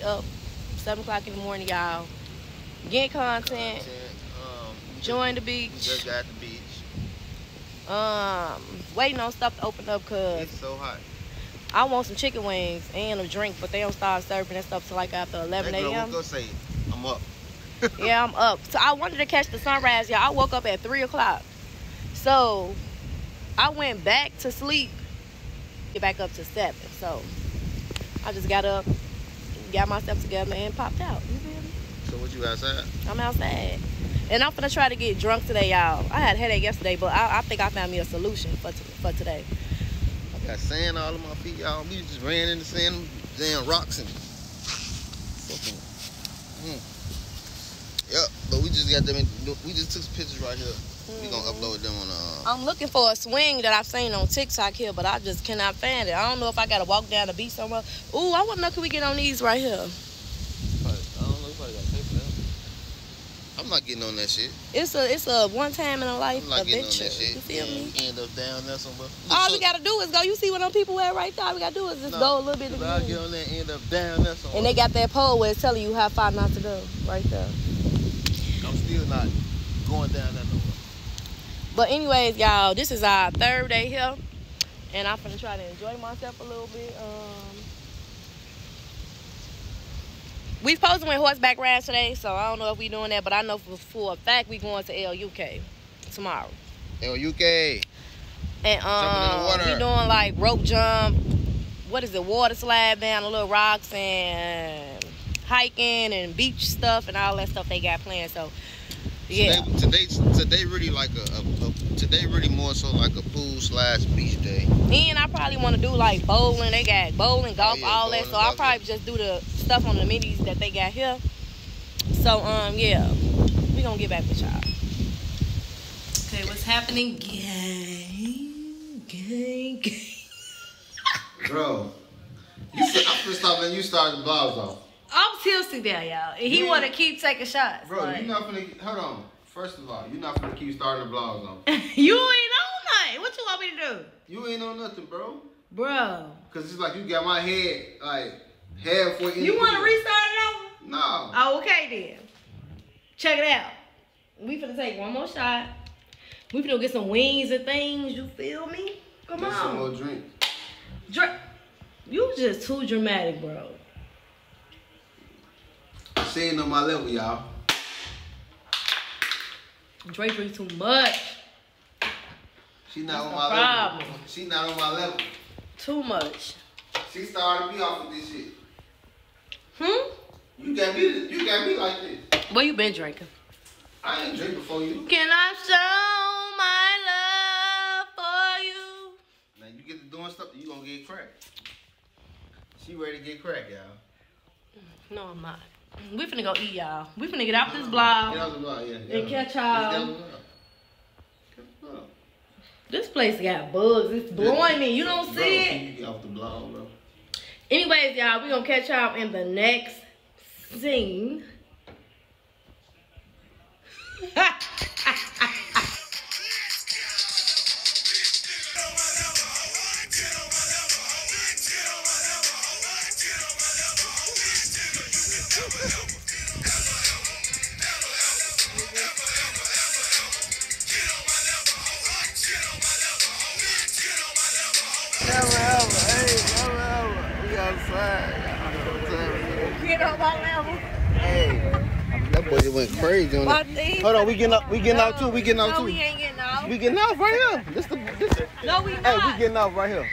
up 7 o'clock in the morning, y'all. Getting content. Join the beach. We just got the beach. Waiting on stuff to open up because it's so hot. I want some chicken wings and a drink, but they don't start serving that stuff till like after 11 a.m. Go say I'm up. Yeah, I'm up. So I wanted to catch the sunrise, y'all. I woke up at 3 o'clock. So I went back to sleep, get back up to 7. So I just got up, got myself together, and popped out. You feel me? So what, you outside? I'm outside. And I'm gonna try to get drunk today, y'all. I had a headache yesterday, but I think I found me a solution for today. I got sand all on my feet, y'all. We just ran in the sand, damn rocks and fucking. Yep, but we just got them. We just took some pictures right here. We gonna upload them on. I'm looking for a swing that I've seen on TikTok here, but I just cannot find it. I don't know if I gotta walk down the beach somewhere. Ooh, I wanna know, can we get on these right here? I don't know if I gotta pay for that. I'm not getting on that shit. It's a one time in a life adventure. On that shit. You feel me? End up down there somewhere. All we gotta do is go. You see what them people at right there? All we gotta do is just go a little bit. I'll get on there and end up down there somewhere. And they got that pole where it's telling you how far not to go right there. I'm still not going down there no more. But anyways, y'all, this is our 3rd day here, and I'm gonna try to enjoy myself a little bit. We supposed to went horseback riding today, so I don't know if we doing that, but I know for a fact we going to Yunque tomorrow. Yunque. And jumping in the water. we doing like rope jump, what is it, water slide down the little rocks, and hiking and beach stuff and all that stuff they got planned. So yeah. Today really like today really more so like a pool/beach day. And I probably want to do like bowling. They got bowling, golf, all that. So I'll probably just do the stuff on the minis that they got here. So yeah, we gonna get back with y'all. Okay, what's happening? Gang. Bro, I'm gonna stop letting you start the vlogs off. I'm tilted there, y'all. And he want to keep taking shots. Bro, like, you're not gonna, hold on. First of all, you're not gonna keep starting the vlogs off. You ain't on nothing. What you want me to do? You ain't on nothing, bro. Bro. Cause it's like you got my head like halfway in. You want to restart it over? No. Oh, okay then. Check it out. We finna take one more shot. We finna get some wings and things. You feel me? Come on. Some more drink. You just too dramatic, bro. She ain't on my level, y'all. Drake drink too much. She not That's on my problem. level. She not on my level. Too much. She started me off with this shit. You got me like this. What you been drinking? I ain't drink before you. Can I show my love for you? Now you get to doing stuff, you gonna get cracked. She ready to get cracked, y'all. No, I'm not. We finna go eat, y'all. We finna get off this vlog. Get off the vlog, yeah. And catch y'all. This place got bugs. It's blowing me. You don't see it? You get off the vlog, bro. Anyways, y'all, we gonna catch y'all in the next scene. We outside. Get on my level. Hey, that boy just went crazy on it. Hold on, we getting out too. We getting out too. No, we ain't getting off. We getting off right here. No, we not. Hey, we getting off right here.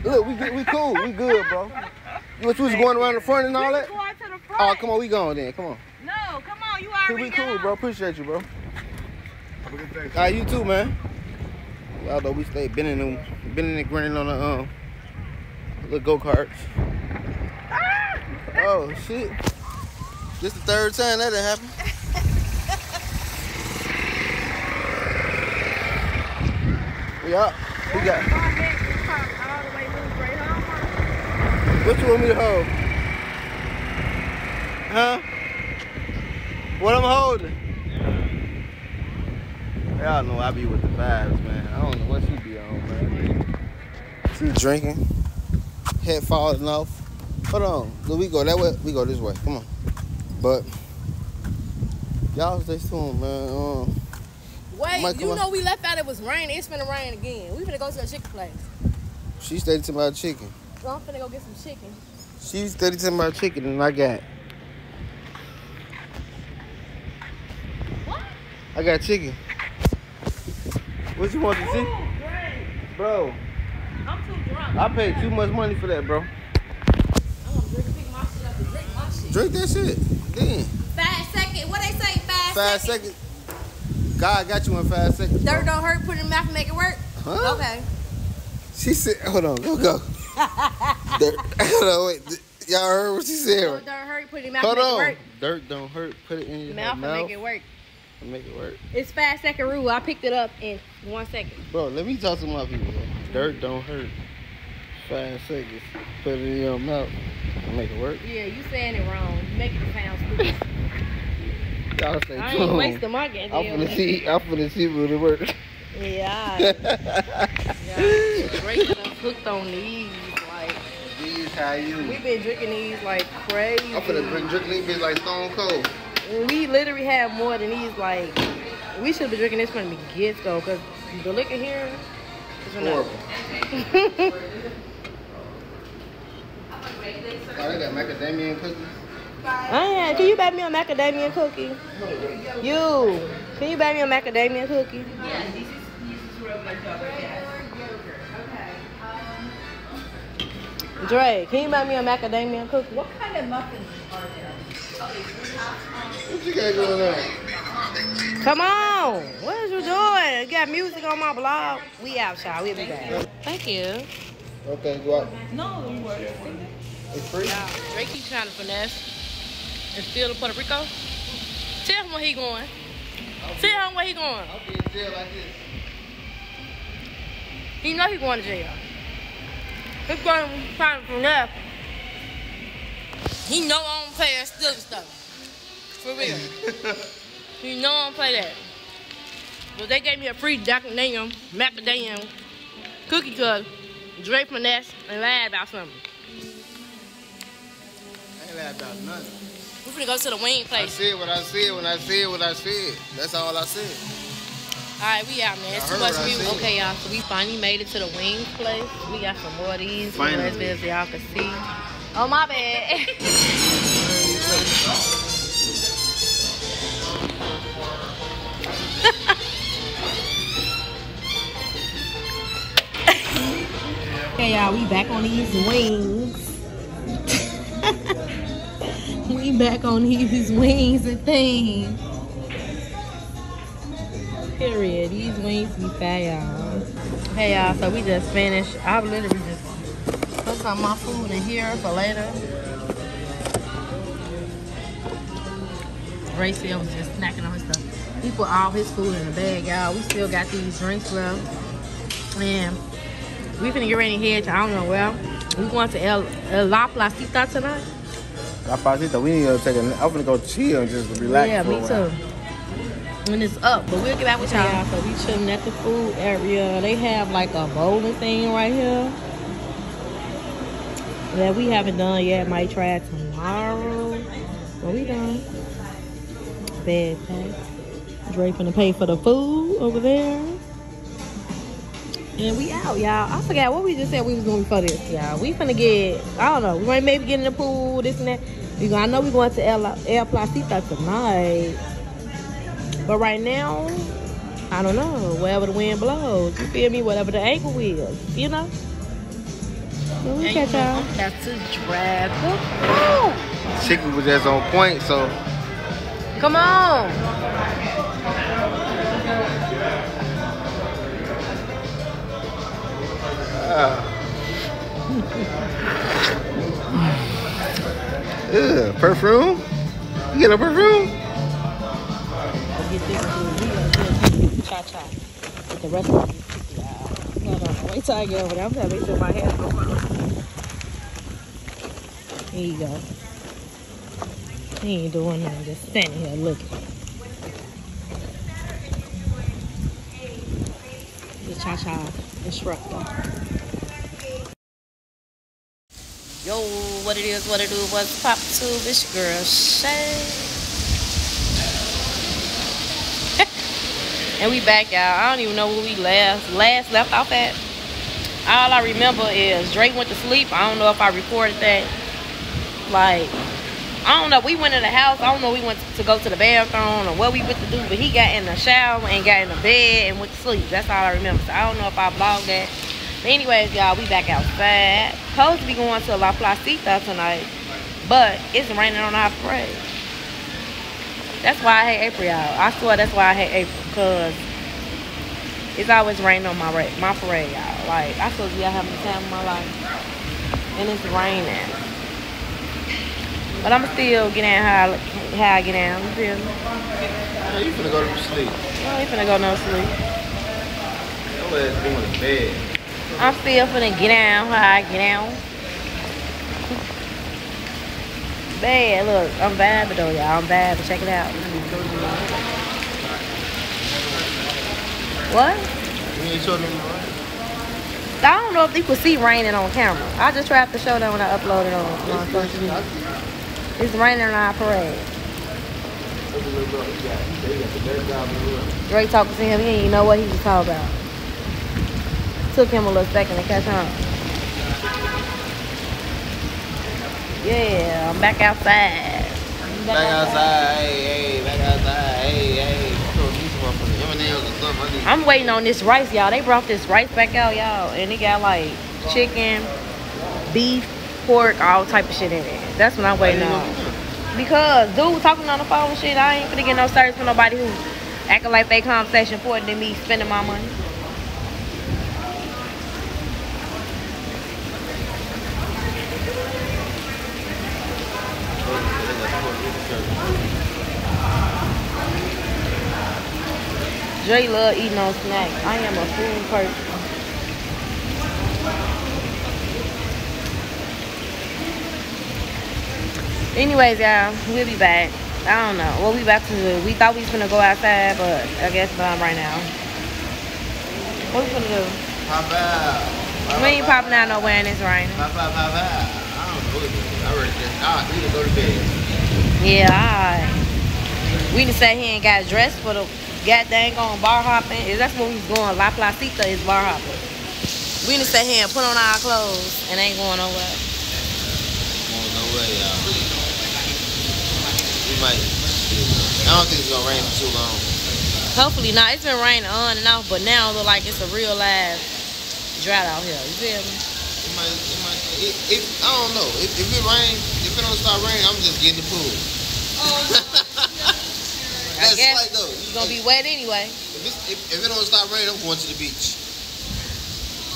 Look, we cool. We good, bro. You was going around the front and all that? Going to the front. Oh, come on, we going then. Come on. No, come on. You already We cool, got bro. off. Appreciate you, bro. All right, you too, man. Y'all know we stay bending and grinning on the little go-karts. Oh shit! This the 3rd time that done happened. We got. What you want me to hold? Huh? What I'm holding? Y'all know I be with the vibes, man. I don't know what she be on, man. She drinking. Head falling off. Hold on. Look, we go that way. We go this way. Come on. But y'all stay tuned, man. Wait, you know we left out. It was raining. It's finna rain again. We finna go to a chicken place. She stayed to my chicken. So I'm finna go get some chicken. She stayed to my chicken, and I got. What? I got chicken. What you want to see? Bro. I'm too drunk. I paid too much money for that, bro. I'm gonna pick my shit up and drink my shit. Drink that shit. Then. 5 seconds. What they say? 5 seconds. God got you in 5 seconds. Dirt don't hurt. Put it in the mouth and make it work. Huh? Okay. She said, hold on, go. Dirt. Hold on, wait. Y'all heard what she said? Dirt don't hurt. Put it in the mouth and make it work. Dirt don't hurt. Put it in your mouth and make it work. Make it work. It's 5 second rule. I picked it up in 1 second. Bro, let me talk to my people. Bro. Dirt don't hurt. 5 seconds. Put it in your mouth and make it work. Yeah, you saying it wrong. You making it sound stupid. Y'all stay tuned. I ain't wasting my goddamn. I'm finna see what it work. Yeah. Drake hooked on these. Like, these how you? We've been drinking these like crazy. I'm finna drinking these bitches like Stone Cold. We literally have more than these. Like, we should be drinking this from the get-go because the liquor here is horrible. Oh, they got macadamia cookies. Can you buy me a macadamia cookie? Can you buy me a macadamia cookie? Yeah, this is regular yogurt. Okay. Dre, can you buy me a macadamia cookie? What kind of muffins are there? What you got going on? Come on. What is you doing? You got music on my blog. We out, y'all. We'll be back. Thank you. Okay, go out. No, don't worry. It's free? Yeah, Drake keeps trying to finesse. And still in Puerto Rico. Tell him where he going. Tell him where he going. I'll be in jail like this. He know he going to jail. He's going to try to finesse. He know I don't play that still stuff. For real. He know I don't play that. But they gave me a free macadamia cookie because Drake finesse and lied about something. I ain't lied about nothing. We finna go to the wing place. I said what I said when I said what I said. That's all I said. Alright, we out, man. It's too much music. Okay, y'all, so we finally made it to the wing place. We got some more of these. As y'all can see. Oh, my bad. Okay, y'all, we back on these wings. We back on these wings and things. Period. These wings be fat, y'all. Hey, y'all, so we just finished. I literally just put some of my food in here for later. Ray still was just snacking on his stuff. He put all his food in the bag, y'all. We still got these drinks left. And we finna get ready to head to, I don't know where. We going to La Placita tonight. La Placita, we need to take I'm gonna go chill and just relax. Yeah, me too. When it's up, but we'll get back with y'all. So we chilling at the food area. They have like a bowling thing right here that we haven't done yet. Might try it tomorrow. But we done. Bad pack. Dre finna pay for the food over there. And we out, y'all. I forgot what we just said we was doing for this, y'all. We finna get, I don't know, we might maybe get in the pool, this and that. I know we going to El Placita tonight. But right now, I don't know. Wherever the wind blows, you feel me? Whatever the ankle is, you know? So we catch y'all. That's to drive the food. Chicken was just on point, so. Come on. Perfume? You get a perfume? Get this food. We gonna get cha-cha with the rest of these chicken, y'all. Hold on. Wait till I get over there. I'm trying to make sure my hair goes on. Here you go. He ain't doing nothing. Just standing here looking. The cha-cha instructor. Yo, what it is, what it do, what's pop to. It's your girl Shay. And we back, y'all. I don't even know where we last left off at. All I remember is Drake went to sleep. I don't know if I recorded that. Like, I don't know. We went in the house. I don't know. We went to go to the bathroom or what we went to do. But he got in the shower and got in the bed and went to sleep. That's all I remember. So I don't know if I vlogged that. But anyways, y'all, we back outside. Supposed to be going to La Placita tonight. But it's raining on our parade. That's why I hate April, y'all. I swear that's why I hate April. Because it's always raining on my parade, y'all. Like, I'm supposed to be out having the time of my life. And it's raining. But I'm still getting how I get down. You feel me? Hey, you finna go to sleep. I ain't finna go no sleep. Your ass going to bed. I'm still finna get down how I get down. Bad, look, I'm vibing though, y'all. I'm vibing. Check it out. What? You ain't showing them the rain? I don't know if you could see raining on camera. I just tried to show them when I uploaded on my social media. It's raining on our parade. Drake talking to him. He didn't even know what he was talking about. Took him a little second to catch on. Yeah, I'm back outside. Back outside, hey, back outside, hey. I'm waiting on this rice, y'all. They brought this rice back out, y'all, and it got like chicken, beef, pork, all type of shit in it. That's what I'm waiting on. Because dude talking on the phone and shit, I ain't finna get no service from nobody who acting like they conversation important than me spending my money. Dre love eating on snacks. I am a food person. Anyways, y'all, we'll be back. I don't know what we about to do. We thought we was gonna go outside, but I guess not right now. What we gonna do? Pop out. We ain't popping out nowhere and it's raining. Pop out. I don't know. I need to go to bed. Yeah, alright. We done sat here and got dressed for the goddamn going bar hopping. That's where we was going. La Placita is bar hopping. We done sat here and put on our clothes and ain't going nowhere. Going nowhere, y'all. We might. I don't think it's gonna rain for too long. Hopefully not. It's been raining on and off, but now it look like it's a real live drought out here. You feel me? I don't know. If it rains, if it don't start raining, I'm just getting the pool. I guess it's gonna be wet anyway. If it don't start raining, I'm going to the beach.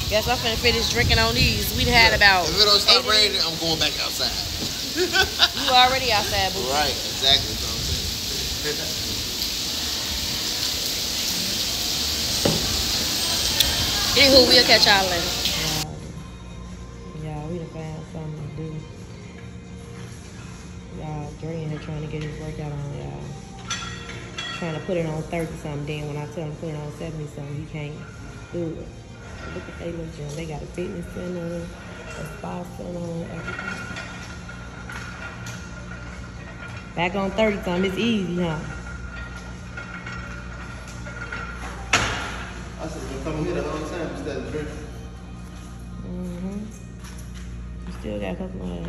Guess I'm finna finish drinking on these. We'd had about. If it don't start raining, I'm going back outside. You already outside, boo. Right, exactly. That's what I'm saying. Anywho, we'll catch y'all later. Y'all, we done found something to do. Y'all, Dre in here trying to get his workout on, y'all. Trying to put it on 30-something. Then when I tell him to put it on 70-something, he can't do it. Look at they little gym. They got a fitness center, a spa center, everything. Back on 30-something, it's easy, huh? I said, you're coming here the whole time instead of drinking. You still got a couple more.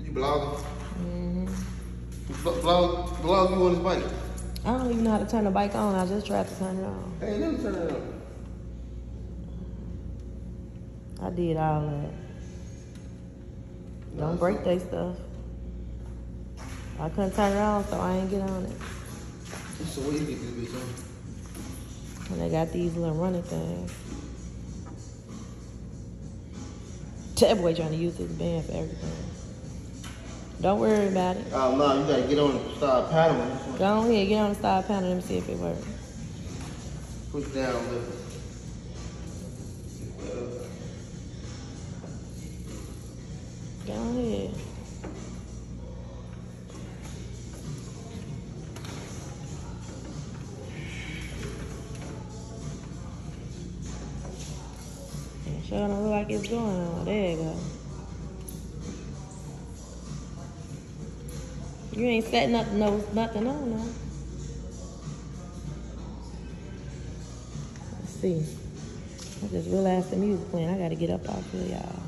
You blogging? Vlog you on his bike? I don't even know how to turn the bike on. I just tried to turn it on. Hey, let me turn it on. I did all that. Don't break that stuff. I couldn't turn it on, so I ain't get on it. So where you get this bitch on? And they got these little running things. That boy trying to use his band for everything. Don't worry about it. Oh, no, you gotta get on and start paddling. Go on here, get on the style panel. Let me see if it works. Push down a little. Go on here. Sure don't like it's going on. There you go. You ain't setting up nothing on, no. Let's see. I just realized the music playing. I gotta get up off here, y'all.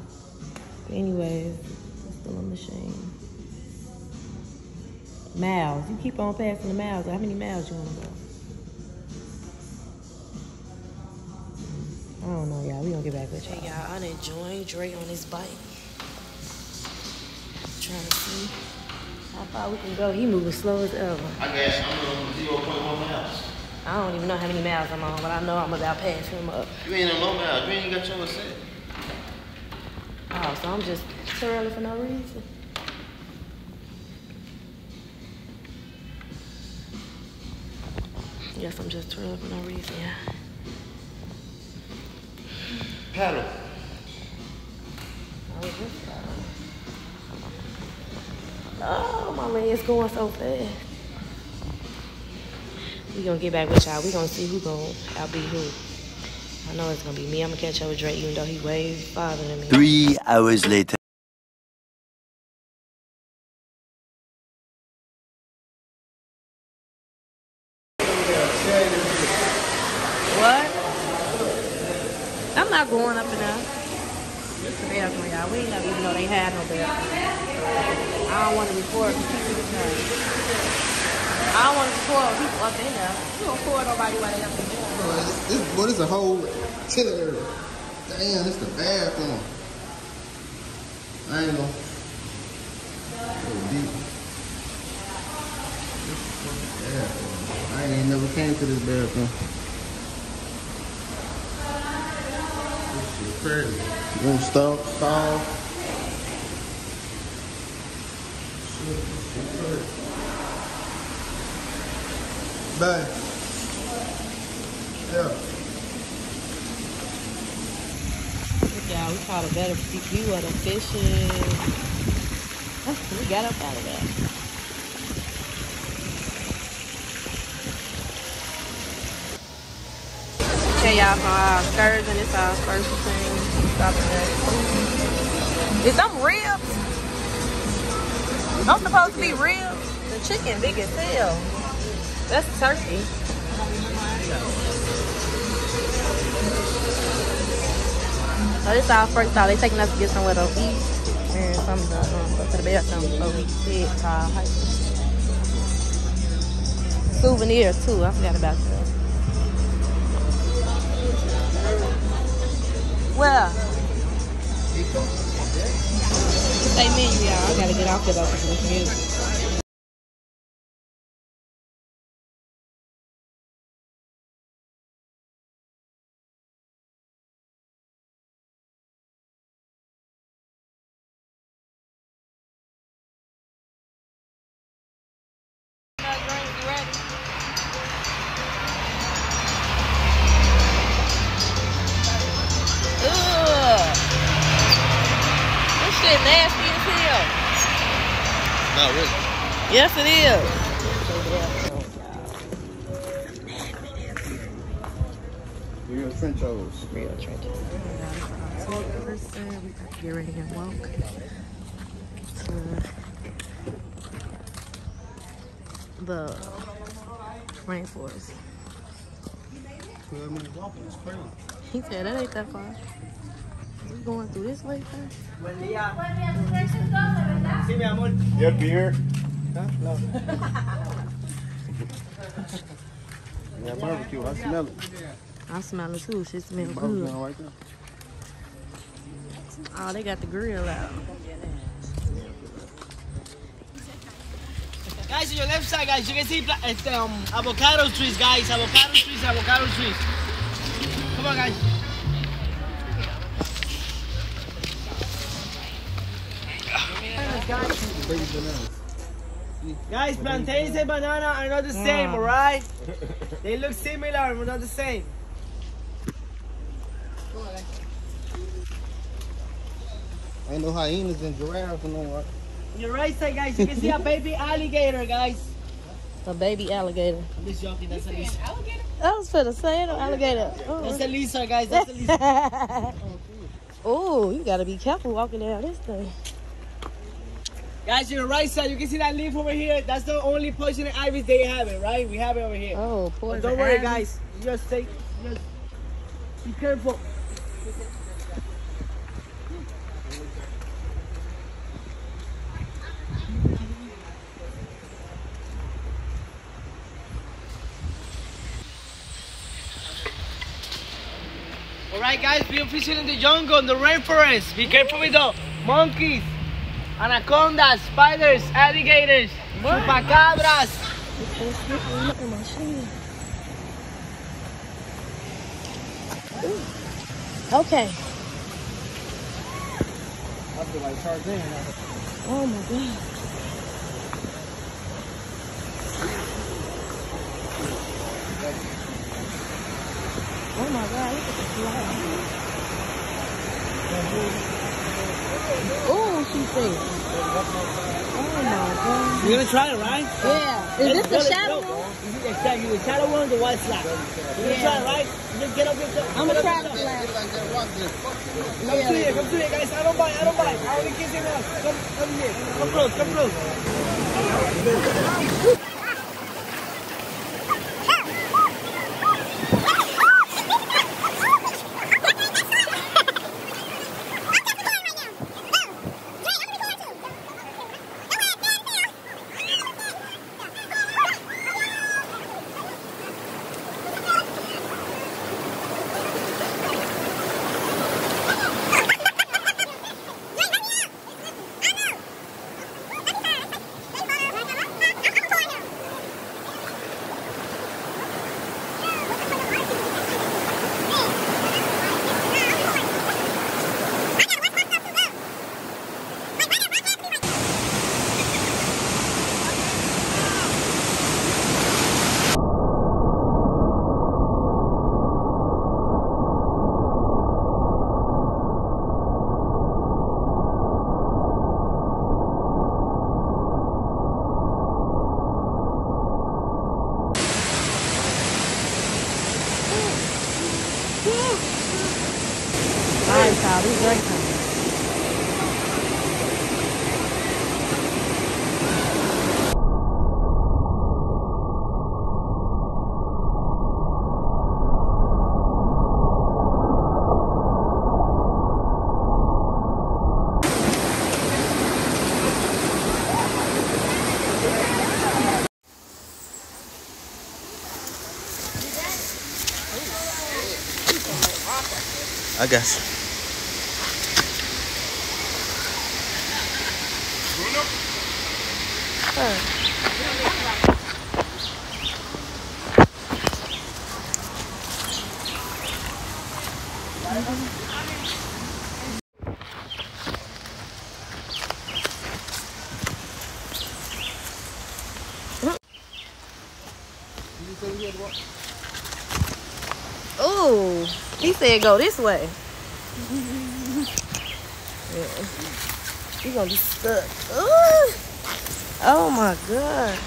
But anyways, it's still a machine. Miles. You keep on passing the miles. How many miles you wanna go? I don't know, y'all. We gonna get back with y'all. Hey, y'all. I'm enjoying Dre on his bike. Trying to see how far we can go. He moving slow as ever. I guess I'm on 0.1 miles. I don't even know how many miles I'm on, but I know I'm about to pass him up. You ain't on no miles. You ain't got your set. Oh, so I'm just too early for no reason. Yes, I'm just too early for no reason, yeah. Paddle. Oh, my leg's going so fast. We gonna get back with y'all. We gonna see who gonna outbeat who. I know it's gonna be me. I'm gonna catch up with Drake, even though he way farther than me. 3 hours later. What? I'm not going up and down. It's the bathroom, y'all. We ain't never even know they had no bathroom. I don't want to record because people get tired. I don't want to record people up in there. You don't record nobody while they up in there. This is a whole chiller area. Damn, this is the bathroom. I ain't gonna go deep. This is the bathroom. I ain't never came to this bathroom. This shit crazy. You gonna stall? Bye. Yeah. Look, y'all, we caught a better view of the fishes. We got up out of that. Okay, y'all, for our excursion, it's our first thing. Stopping at. Is them ribs? I'm supposed to be ribs. The chicken big as hell. That's turkey. So this is our first stop. They taking us to get somewhere to eat and something to go to the bathroom before we head to our hike. Souvenirs too. I forgot about that. Well, say menu, y'all. I gotta get off it off of this music. Nasty as hell. No, really? Yes, it is. Real trenchos. Real trenchos. We got to get ready and walk to the rainforest. 12 minutes walking is crazy. He said that ain't that far. We going through this way first? Sí, mi amor. Your beer? Huh? No. Yeah, barbecue. I smell it. I smell it too. Shit smells Barbecue good. right there. Oh, they got the grill out. Guys, on your left side, guys, you can see avocado trees, guys. Avocado trees. Come on, guys. Guys, plantains and banana are not the same, alright? They look similar, but not the same. Ain't no hyenas and giraffes and all right. On your right side, guys, you can see a baby alligator, guys. A baby alligator. I'm just joking, that's a lizard. I was finna say it, alligator. Oh. That's a lizard, guys, that's a lizard. Oh, you gotta be careful walking down this thing. Guys, to the right side, you can see that leaf over here. That's the only poison ivy they have it, right? We have it over here. Oh, poison. But don't worry, ivy. guys. Just be careful. Alright guys, we are fishing in the jungle, in the rainforest. Be careful with the monkeys, anacondas, spiders, alligators, chupacabras. Look at my shoe. Okay. Oh my God. Oh my God, look at the fly. Oh, she said. Oh my God. You're gonna try it, right? Yeah. Is this the shadow one? Exactly, the shadow one, the white slap. You're gonna try it, right? Just get up yourself. I'm gonna try the fly. Come to here, guys. I don't bite. I only kiss him once. Come here. Come close. Alright, child, it's break time. I guess. Oh, he said go this way. Yeah. He's gonna be stuck. Ooh. Oh my God.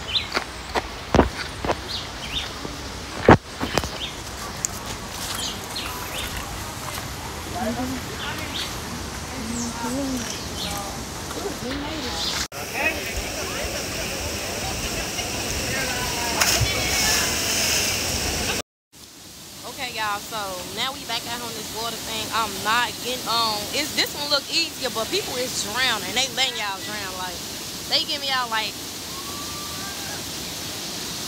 Okay, y'all, so now we back out on this water thing. I'm not getting on. This one look easier, but people is drowning. They letting y'all drown. Like, they give me out like,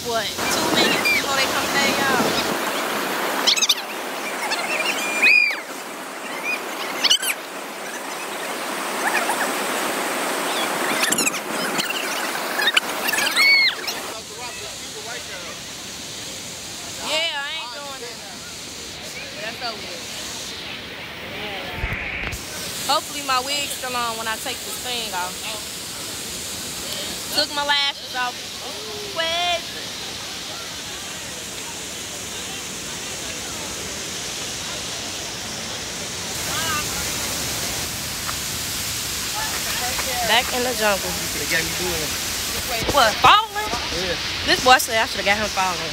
what, 2 minutes before they come save y'all? Hopefully my wig's still on when I take this thing off. Took my lashes off. Wait. Back in the jungle. What, falling? Yeah. This boy said I should have got him falling.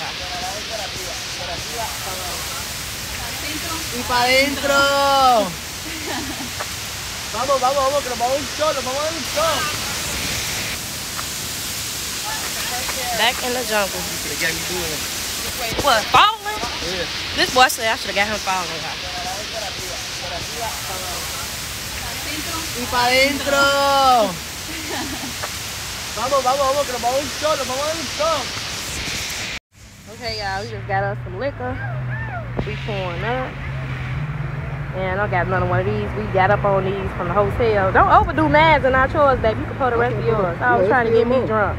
Y para adentro. Vamos, que nos vamos a un show, Back in the jungle. They got me doing it. What, falling? Yeah. This boy said I should have got him falling. Y para adentro. Vamos, que nos vamos a un show, Okay, y'all, we just got us some liquor. We pouring up. And I got another one of these. We got up on these from the hotel. Don't overdo mine and our chores, baby. You can pour the rest of yours. I was trying to get me drunk.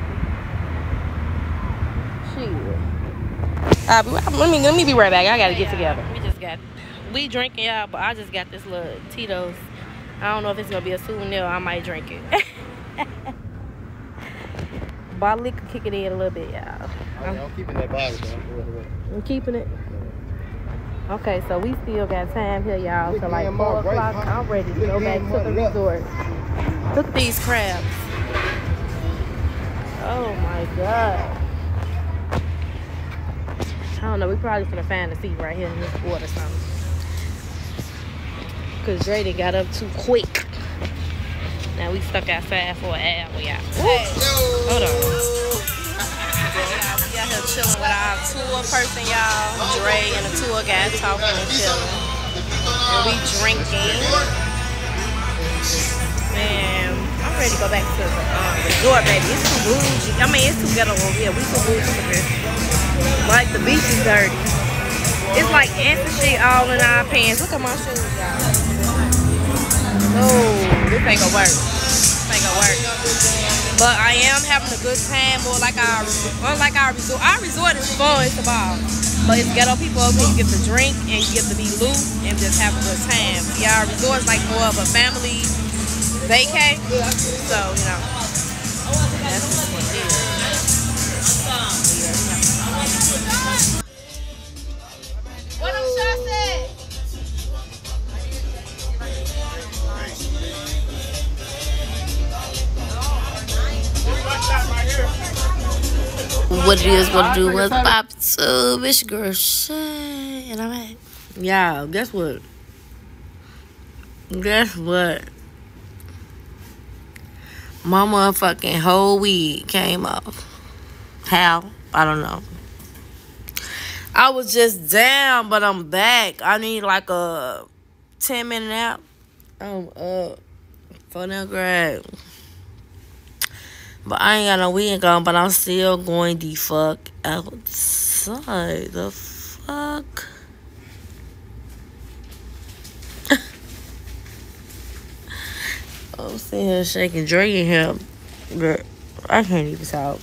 Shit. Let me be right back. I gotta get together. We drinking, y'all, but I just got this little Tito's. I don't know if it's gonna be a souvenir. I might drink it. Bottle liquor kicking in a little bit, y'all. I'm keeping that bottle, though. I'm keeping it. Okay, so we still got time here, y'all. So like 4 o'clock, I'm ready to go back to the resort. Look at these crabs. Oh my God. I don't know, we probably finna find a seat right here in this water or something. Cause Dre done got up too quick. Now we stuck outside for an hour, y'all. Hey, hold on. We out here chilling with our tour person, y'all. Dre and the tour guy talking and chilling. And we drinking. Man, I'm ready to go back to the resort, baby. It's too bougie. I mean, it's too ghetto over here. We too bougie for this. Like, the beach is dirty. It's like ants and shit all in our pants. Look at my shoes, y'all. Oh, this ain't gonna work. But I am having a good time, more like unlike our resort. Our resort is fun, it's a ball. But it's ghetto people over here. You get to drink and you get to be loose and just have a good time. Yeah, our resort is like more of a family vacay. So, you know, that's just what it is. What I'm sure said. What it is gonna do was pop to bitch girl Shay, and I'm at y'all. Guess what? My motherfucking whole weed came off. How? I don't know. I was just down, but I'm back. I need like a 10-minute nap. I'm up for that grade. But I ain't got no weed on, but I'm still going the fuck outside. The fuck? I'm sitting here shaking, drinking him. But I can't even talk.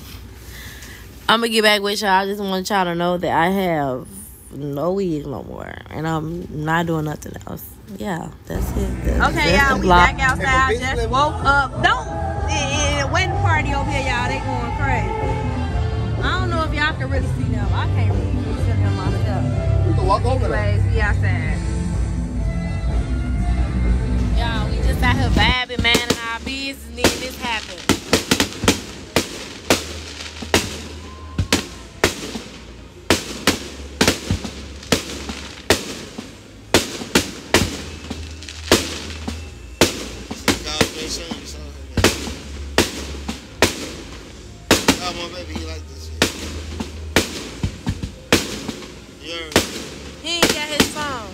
I'm gonna get back with y'all. I just want y'all to know that I have no weed no more. And I'm not doing nothing else. Yeah, that's it. Okay, y'all, we back outside. Just woke up. The wedding party over here, y'all, they going crazy. I don't know if y'all can really see them. I can't really see them myself. We can walk over there. Anyways, we outside. Y'all, we just out here vibing, man, and our business, and then this happened. Baby, he like this shit. Yeah. He ain't got his phone.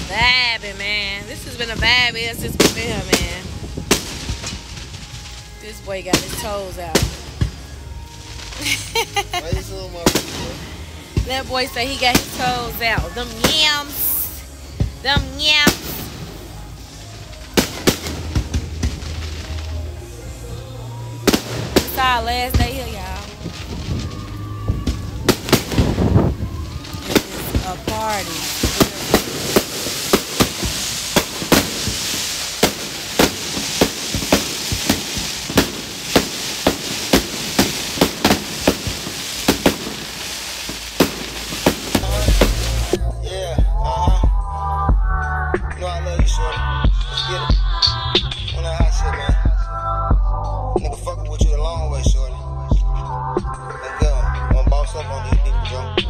Vibing, man. This has been a vibe here since we've been here, man. This boy got his toes out. That boy said he got his toes out. Them yams. Them yams. It's our last day here, y'all. It's a party. fuck on these people, bro.